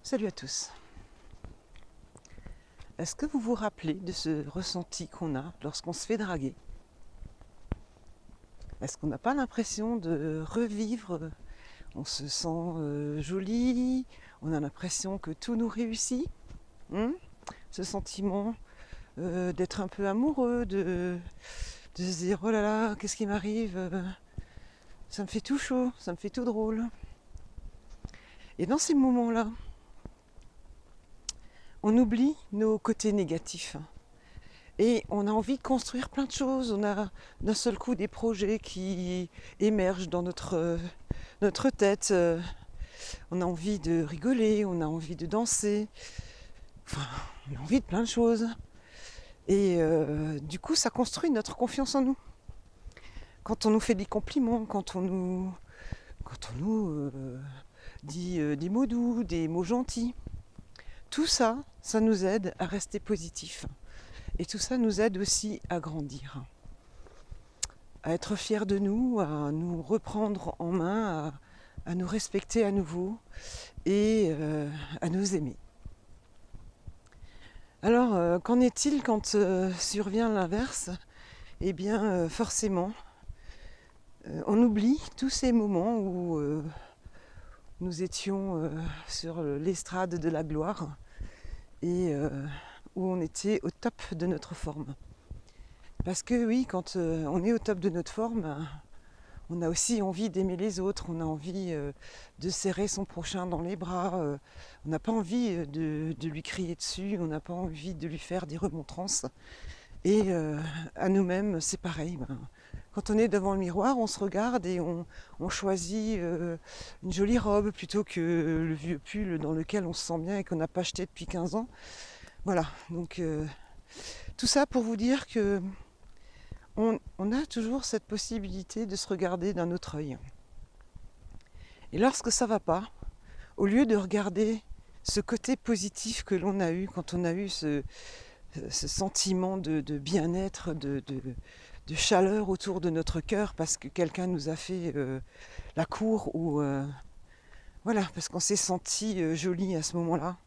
Salut à tous. Est-ce que vous vous rappelez de ce ressenti qu'on a lorsqu'on se fait draguer? Est-ce qu'on n'a pas l'impression de revivre? On se sent joli, on a l'impression que tout nous réussit. Ce sentiment d'être un peu amoureux, de se dire oh là là, qu'est-ce qui m'arrive? Ça me fait tout chaud, ça me fait tout drôle. Et dans ces moments-là, on oublie nos côtés négatifs. Et on a envie de construire plein de choses. On a d'un seul coup des projets qui émergent dans notre tête. On a envie de rigoler, on a envie de danser. Enfin, on a envie de plein de choses. Et du coup, ça construit notre confiance en nous. Quand on nous fait des compliments, quand on nous dit des mots doux, des mots gentils, tout ça, ça nous aide à rester positifs. Et tout ça nous aide aussi à grandir, à être fiers de nous, à nous reprendre en main, à nous respecter à nouveau et à nous aimer. Alors, qu'en est-il quand survient l'inverse? Eh bien, forcément, on oublie tous ces moments où nous étions sur l'estrade de la gloire et où on était au top de notre forme. Parce que oui, quand on est au top de notre forme, on a aussi envie d'aimer les autres, on a envie de serrer son prochain dans les bras, on n'a pas envie de lui crier dessus, on n'a pas envie de lui faire des remontrances. Et à nous-mêmes, c'est pareil. Quand on est devant le miroir, on se regarde et on choisit une jolie robe plutôt que le vieux pull dans lequel on se sent bien et qu'on n'a pas acheté depuis 15 ans. Voilà, donc tout ça pour vous dire que on a toujours cette possibilité de se regarder d'un autre œil. Et lorsque ça va pas, au lieu de regarder ce côté positif que l'on a eu quand on a eu ce sentiment de bien-être, de chaleur autour de notre cœur parce que quelqu'un nous a fait la cour ou voilà, parce qu'on s'est senti joli à ce moment-là.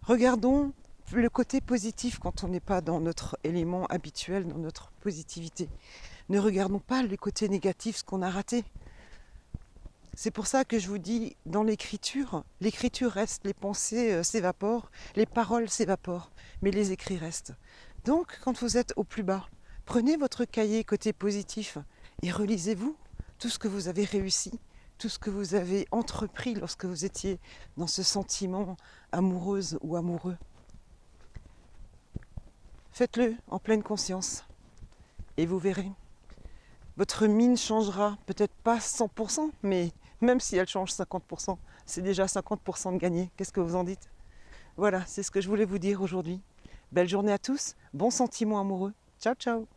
Regardons le côté positif quand on n'est pas dans notre élément habituel, dans notre positivité. Ne regardons pas les côtés négatifs, ce qu'on a raté. C'est pour ça que je vous dis, dans l'écriture reste, les pensées s'évaporent, les paroles s'évaporent, mais les écrits restent. Donc, quand vous êtes au plus bas, prenez votre cahier côté positif et relisez-vous tout ce que vous avez réussi, tout ce que vous avez entrepris lorsque vous étiez dans ce sentiment amoureuse ou amoureux. Faites-le en pleine conscience et vous verrez. Votre mine changera, peut-être pas 100%, mais même si elle change 50%, c'est déjà 50% de gagné. Qu'est-ce que vous en dites? Voilà, c'est ce que je voulais vous dire aujourd'hui. Belle journée à tous, bon sentiment amoureux. Ciao, ciao!